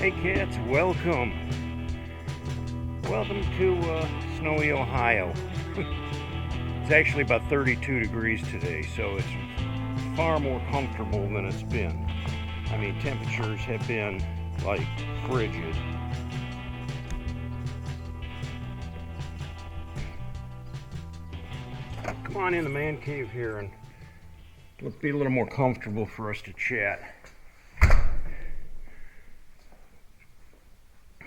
Hey cats, welcome. Welcome to snowy Ohio. It's actually about 32 degrees today, so it's far more comfortable than it's been. I mean, temperatures have been like frigid. Come on in the man cave here and it'll be a little more comfortable for us to chat.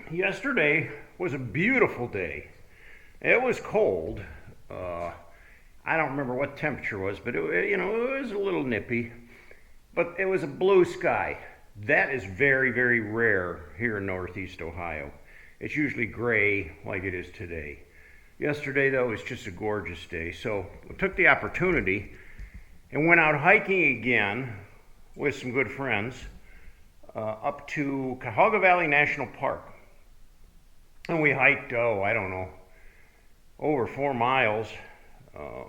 Yesterday was a beautiful day. It was cold. I don't remember what temperature was, but it was a little nippy. But it was a blue sky. That is very, very rare here in Northeast Ohio. It's usually gray like it is today. Yesterday, though, was just a gorgeous day. So we took the opportunity and went out hiking again with some good friends up to Cuyahoga Valley National Park. And we hiked, I don't know, over 4 miles.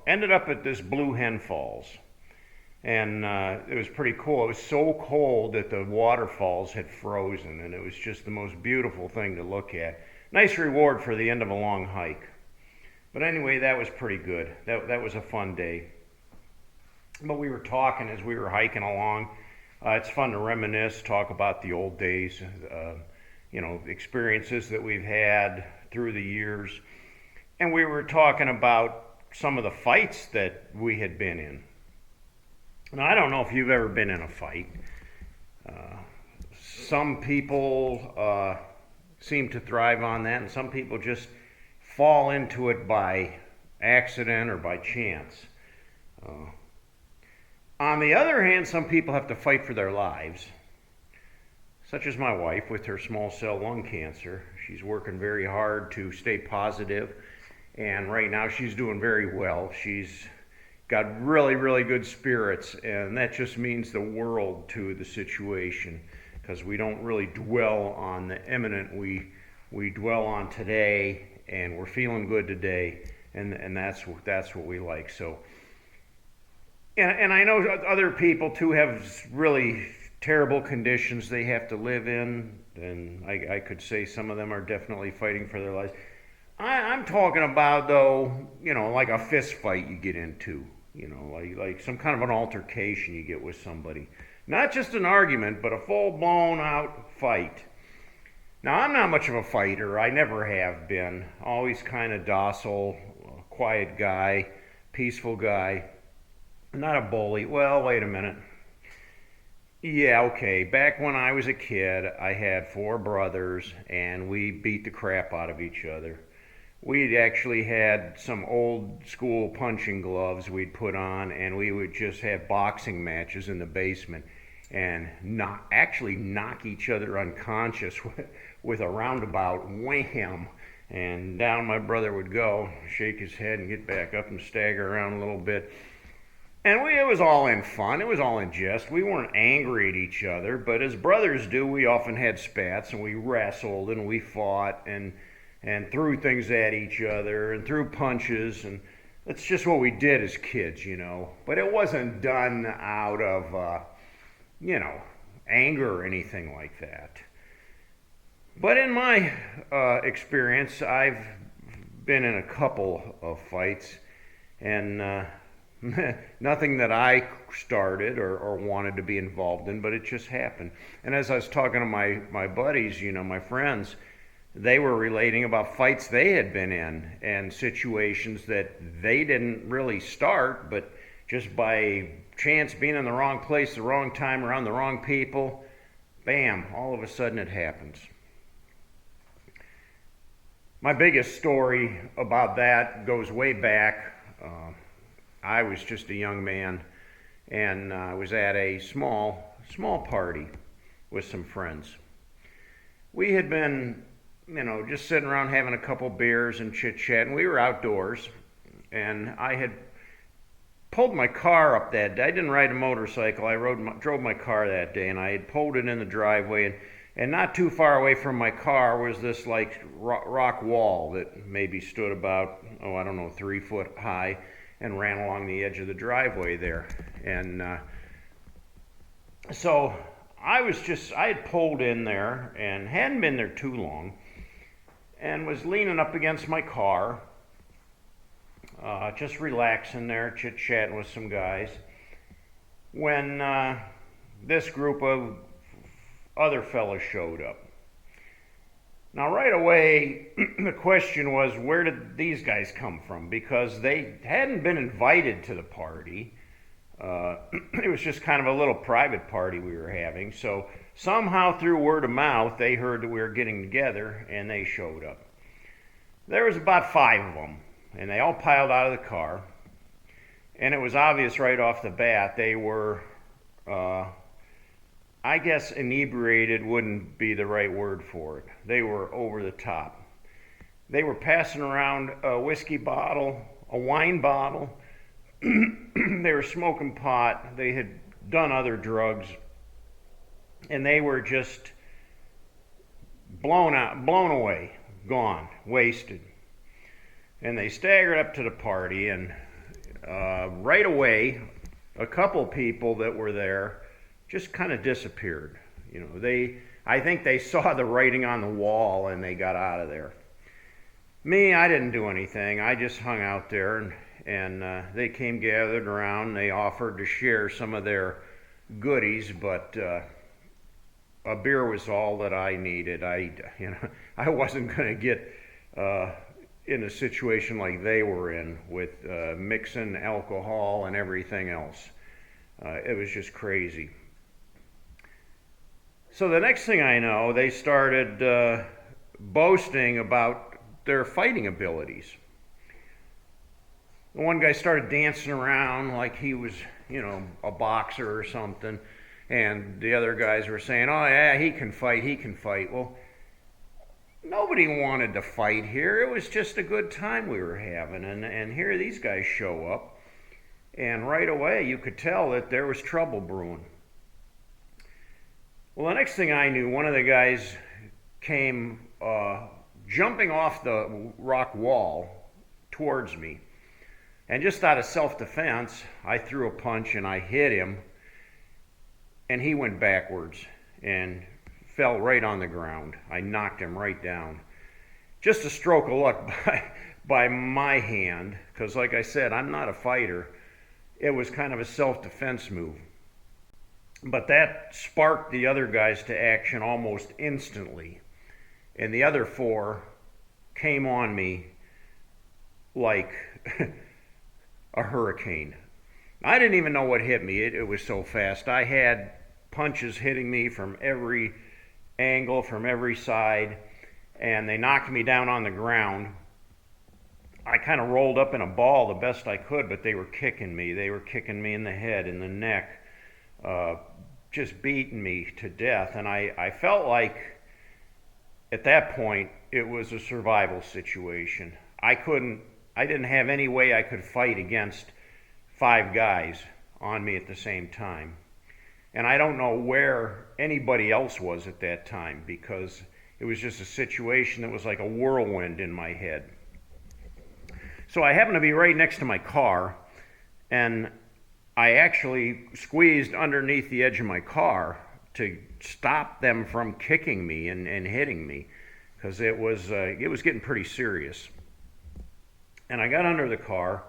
Ended up at this Blue Hen Falls. And it was pretty cool. It was so cold that the waterfalls had frozen, and it was just the most beautiful thing to look at. Nice reward for the end of a long hike. But anyway, that was pretty good. That was a fun day. But we were talking as we were hiking along. It's fun to reminisce, talk about the old days, experiences that we've had through the years. And we were talking about some of the fights that we had been in. Now, I don't know if you've ever been in a fight. Some people seem to thrive on that, and some people just fall into it by accident or by chance. On the other hand, some people have to fight for their lives, such as my wife with her small cell lung cancer. She's working very hard to stay positive, and right now she's doing very well. She's got really, really good spirits, and that just means the world to the situation, because we don't really dwell on the imminent. We dwell on today, and we're feeling good today, and that's what we like. So, and I know other people too have really terrible conditions they have to live in, and I could say some of them are definitely fighting for their lives. I'm talking about, though, like a fist fight you get into, like some kind of an altercation you get with somebody. Not just an argument, but a full-blown out fight. Now, I'm not much of a fighter. I never have been. Always kind of docile, quiet guy, peaceful guy. Not a bully. Well, wait a minute. Yeah, okay. Back when I was a kid, I had 4 brothers, and we beat the crap out of each other. We actually had some old school punching gloves we'd put on, and we would just have boxing matches in the basement and knock each other unconscious with a roundabout wham. And down my brother would go, shake his head and get back up and stagger around a little bit. And it was all in fun. It was all in jest. We weren't angry at each other, but as brothers do, we often had spats, and we wrestled, and we fought, and threw things at each other, and threw punches, and that's just what we did as kids, But it wasn't done out of, anger or anything like that. But in my experience, I've been in a couple of fights, and nothing that I started or wanted to be involved in, but it just happened. And as I was talking to my buddies, my friends, they were relating about fights they had been in and situations that they didn't really start, but just by chance being in the wrong place, the wrong time, around the wrong people, bam, all of a sudden it happens. My biggest story about that goes way back. I was just a young man, and I was at a small party with some friends. We had been, just sitting around having a couple beers and chit-chat, and we were outdoors, and I had pulled my car up that day. I didn't ride a motorcycle. I drove my car that day, and I had pulled it in the driveway, and not too far away from my car was this like rock wall that maybe stood about, 3 foot high, and ran along the edge of the driveway there. And so I had pulled in there and hadn't been there too long and was leaning up against my car, just relaxing there, chit-chatting with some guys, when this group of other fellas showed up. Now, right away, the question was, where did these guys come from? Because they hadn't been invited to the party. It was just kind of a little private party we were having. So somehow through word of mouth, they heard that we were getting together, and they showed up. There was about 5 of them, and they all piled out of the car. And it was obvious right off the bat they were, I guess inebriated wouldn't be the right word for it. They were over the top. They were passing around a whiskey bottle, a wine bottle. They were smoking pot. They had done other drugs. And they were just blown away, gone, wasted. And they staggered up to the party, and right away, a couple people that were there just kind of disappeared. You know, I think they saw the writing on the wall and they got out of there. Me, I didn't do anything. I just hung out there, and they came gathered around. They offered to share some of their goodies, but a beer was all that I needed. I wasn't going to get in a situation like they were in with mixing alcohol and everything else. It was just crazy. So the next thing I know, they started boasting about their fighting abilities. The one guy started dancing around like he was, you know, a boxer or something, and the other guys were saying, "Oh yeah, he can fight, he can fight." Well, nobody wanted to fight here. It was just a good time we were having, and here these guys show up, and right away you could tell that there was trouble brewing. Well, the next thing I knew, one of the guys came jumping off the rock wall towards me. And just out of self-defense, I threw a punch and I hit him. And he went backwards and fell right on the ground. I knocked him right down. Just a stroke of luck by my hand, because like I said, I'm not a fighter. It was kind of a self-defense move. But that sparked the other guys to action almost instantly. And the other 4 came on me like a hurricane. I didn't even know what hit me. It was so fast. I had punches hitting me from every angle, from every side, and they knocked me down on the ground. I kind of rolled up in a ball the best I could, but they were kicking me. They were kicking me in the head, in the neck, just beating me to death. And I felt like at that point it was a survival situation. I didn't have any way I could fight against 5 guys on me at the same time. And I don't know where anybody else was at that time, because it was just a situation that was like a whirlwind in my head. So I happened to be right next to my car, and I actually squeezed underneath the edge of my car to stop them from kicking me and hitting me, because it was getting pretty serious. And I got under the car,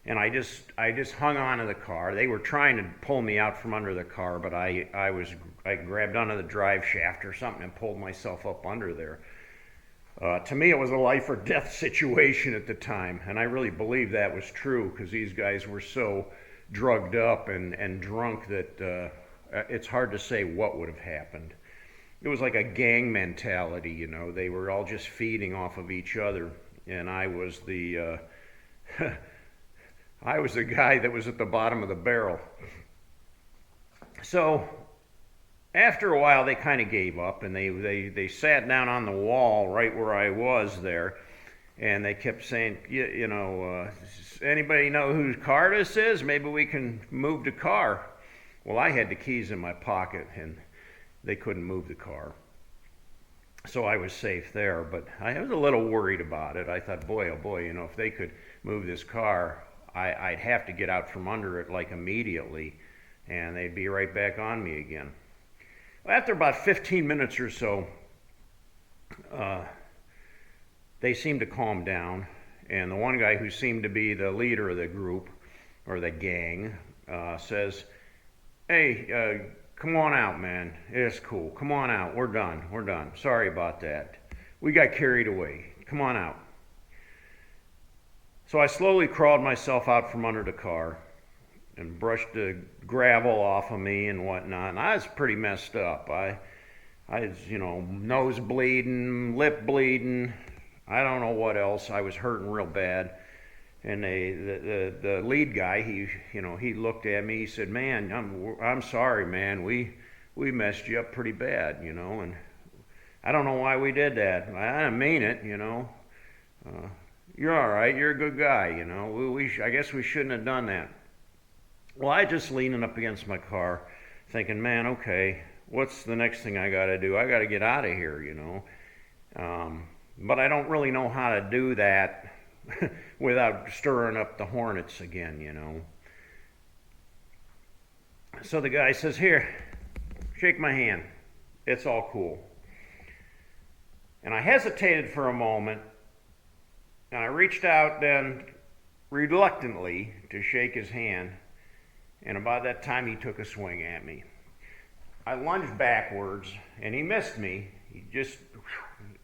and I just hung on to the car. They were trying to pull me out from under the car, but I grabbed onto the drive shaft or something and pulled myself up under there. To me, it was a life or death situation at the time, and I really believe that was true, because these guys were so drugged up and drunk that it's hard to say what would have happened. It was like a gang mentality, you know. They were all just feeding off of each other, and I was the I was the guy that was at the bottom of the barrel. So after a while, they kind of gave up, and they sat down on the wall right where I was there, and they kept saying, anybody know whose car this is? Maybe we can move the car. Well, I had the keys in my pocket, and they couldn't move the car. So I was safe there, but I was a little worried about it. I thought, boy, oh boy, if they could move this car, I'd have to get out from under it like immediately, and they'd be right back on me again. After about 15 minutes or so, they seemed to calm down, and the one guy who seemed to be the leader of the group or the gang says, "Hey, come on out, man. It's cool. Come on out. We're done. We're done. Sorry about that. We got carried away. Come on out." So I slowly crawled myself out from under the car and brushed the gravel off of me and whatnot. And I was pretty messed up. I was, nose bleeding, lip bleeding. I don't know what else. I was hurting real bad. And the lead guy, he looked at me. He said, "Man, I'm sorry, man. We messed you up pretty bad, and I don't know why we did that. I didn't mean it, You're all right. You're a good guy, I guess we shouldn't have done that." Well, I just leaning up against my car, thinking, man, okay, what's the next thing I got to do? I got to get out of here, But I don't really know how to do that without stirring up the hornets again, So the guy says, "Here, shake my hand. It's all cool." And I hesitated for a moment, and I reached out then reluctantly to shake his hand, and about that time he took a swing at me. I lunged backwards, and he missed me.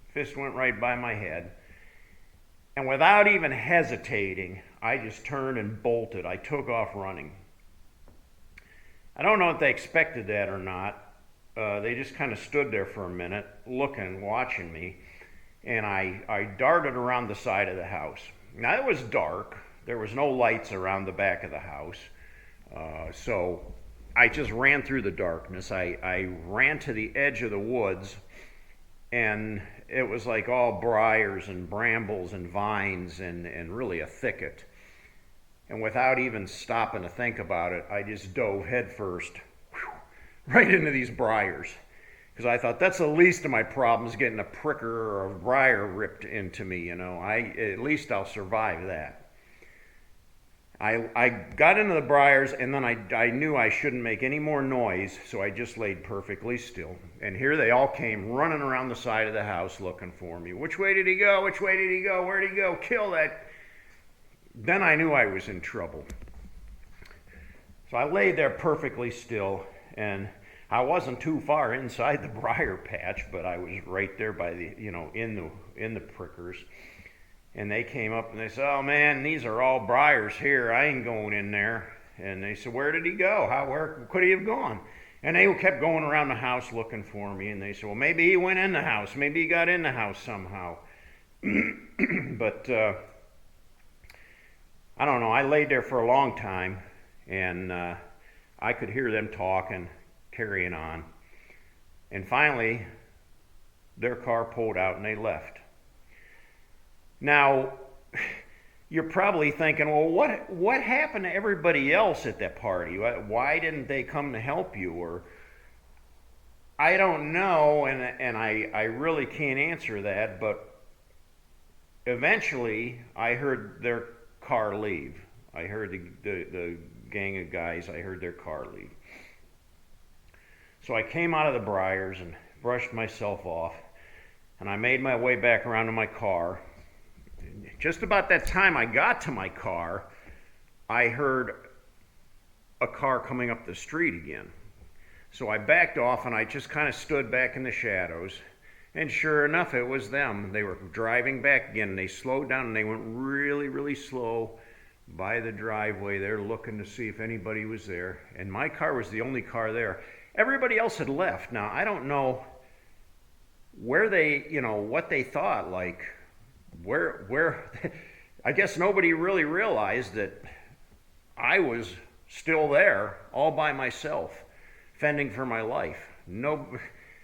Fist went right by my head. And without even hesitating, I just turned and bolted. I took off running. I don't know if they expected that or not. They just kind of stood there for a minute, looking, watching me. And I darted around the side of the house. Now, it was dark. There was no lights around the back of the house. So I just ran through the darkness. I ran to the edge of the woods, and it was like all briars and brambles and vines and really a thicket. And without even stopping to think about it, I just dove headfirst right into these briars. Because I thought that's the least of my problems, getting a pricker or a briar ripped into me, at least I'll survive that. I got into the briars, and then I knew I shouldn't make any more noise, so I just laid perfectly still. And here they all came running around the side of the house looking for me. "Which way did he go? Which way did he go? Where'd he go? Kill that." Then I knew I was in trouble. So I laid there perfectly still, and I wasn't too far inside the briar patch, but I was right there by the, in the prickers. And they came up and they said, "Oh man, these are all briars here. I ain't going in there." And they said, "Where did he go? Where could he have gone?" And they kept going around the house looking for me. And they said, "Well, maybe he went in the house. Maybe he got in the house somehow." But I don't know. I laid there for a long time, and I could hear them talking, carrying on. And finally, their car pulled out and they left. Now, you're probably thinking, well, what happened to everybody else at that party? Why didn't they come to help you? Or I don't know, and I really can't answer that, but eventually I heard their car leave. I heard the gang of guys, I heard their car leave. So I came out of the briars and brushed myself off, and I made my way back around to my car. Just about that time I got to my car, I heard a car coming up the street again. So I backed off and I just kind of stood back in the shadows. And sure enough, it was them. They were driving back again. They slowed down and they went really, really slow by the driveway. They're looking to see if anybody was there. And my car was the only car there. Everybody else had left. Now, I don't know where they, what they thought, like, where I guess nobody really realized that I was still there all by myself, fending for my life.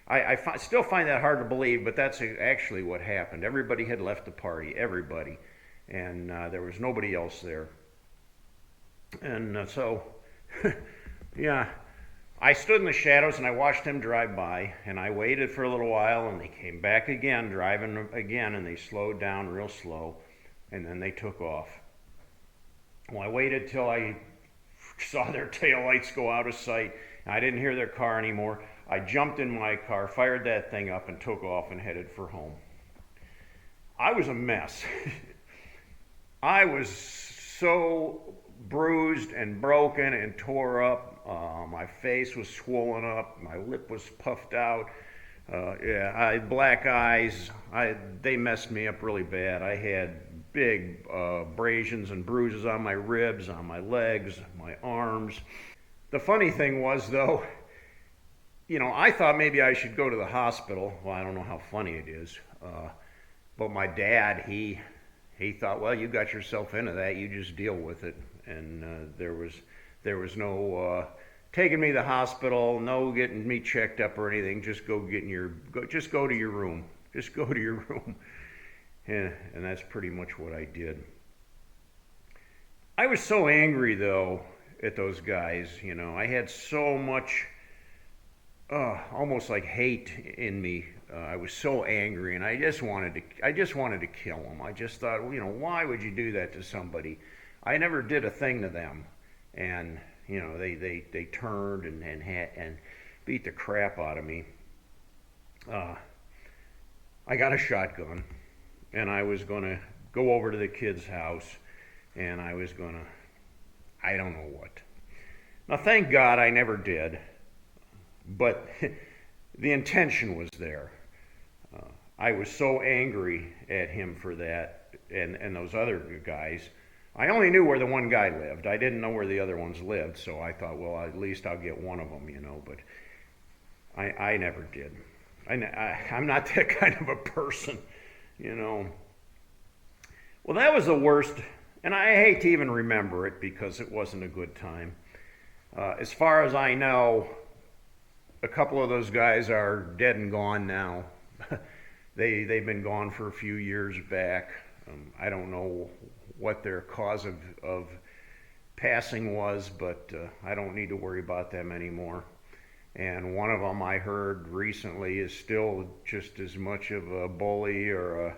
I still find that hard to believe, but that's actually what happened. Everybody had left the party, everybody, and there was nobody else there. And so, yeah, I stood in the shadows and I watched them drive by, and I waited for a little while, and they came back again, driving again, and they slowed down real slow, and then they took off. Well, I waited till I saw their taillights go out of sight, I didn't hear their car anymore. I jumped in my car, fired that thing up, and took off and headed for home. I was a mess. I was so bruised and broken and tore up. My face was swollen up. My lip was puffed out. I had black eyes. They messed me up really bad. I had big abrasions and bruises on my ribs, on my legs, my arms. The funny thing was, though, I thought maybe I should go to the hospital. Well, I don't know how funny it is. But my dad, he thought, well, you got yourself into that. You just deal with it. And there was no taking me to the hospital, no getting me checked up or anything. Just go to your room. Just go to your room. And that's pretty much what I did. I was so angry, though, at those guys. I had so much almost like hate in me. I was so angry, and I just wanted to kill them. I just thought, why would you do that to somebody? I never did a thing to them, and they turned and beat the crap out of me. I got a shotgun, and I was gonna go over to the kid's house, and I was gonna, I don't know what. Now, thank God I never did, but the intention was there. I was so angry at him for that, and those other guys. I only knew where the one guy lived. I didn't know where the other ones lived, so I thought, well, at least I'll get one of them, but I never did. I'm not that kind of a person, Well, that was the worst, and I hate to even remember it because it wasn't a good time. As far as I know, a couple of those guys are dead and gone now. They've been gone for a few years back. I don't know what their cause of passing was, but I don't need to worry about them anymore. And one of them I heard recently is still just as much of a bully or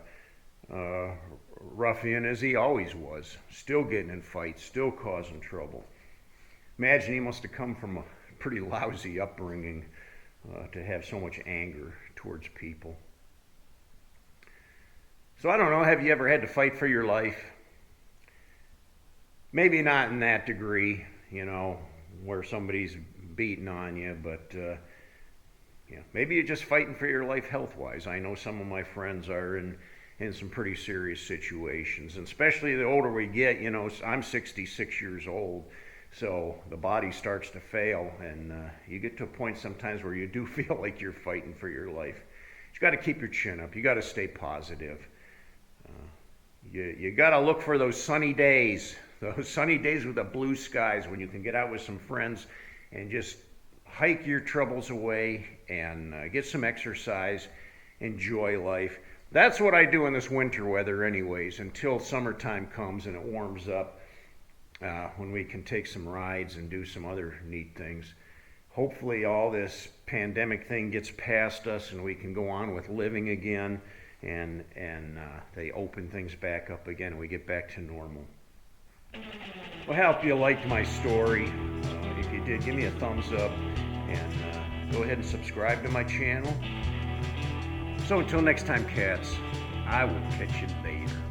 a ruffian as he always was. Still getting in fights, still causing trouble. Imagine he must have come from a pretty lousy upbringing to have so much anger towards people. So I don't know, have you ever had to fight for your life? Maybe not in that degree, where somebody's beating on you, but maybe you're just fighting for your life health-wise. I know some of my friends are in some pretty serious situations, and especially the older we get, I'm 66 years old, so the body starts to fail, and you get to a point sometimes where you do feel like you're fighting for your life. You got to keep your chin up. You got to stay positive. You got to look for those sunny days with the blue skies when you can get out with some friends and just hike your troubles away and get some exercise, enjoy life. That's what I do in this winter weather anyways, until summertime comes and it warms up, when we can take some rides and do some other neat things. Hopefully all this pandemic thing gets past us and we can go on with living again, and they open things back up again and we get back to normal. Well, I hope you liked my story. If you did, give me a thumbs up and go ahead and subscribe to my channel. So until next time, cats, I will catch you later.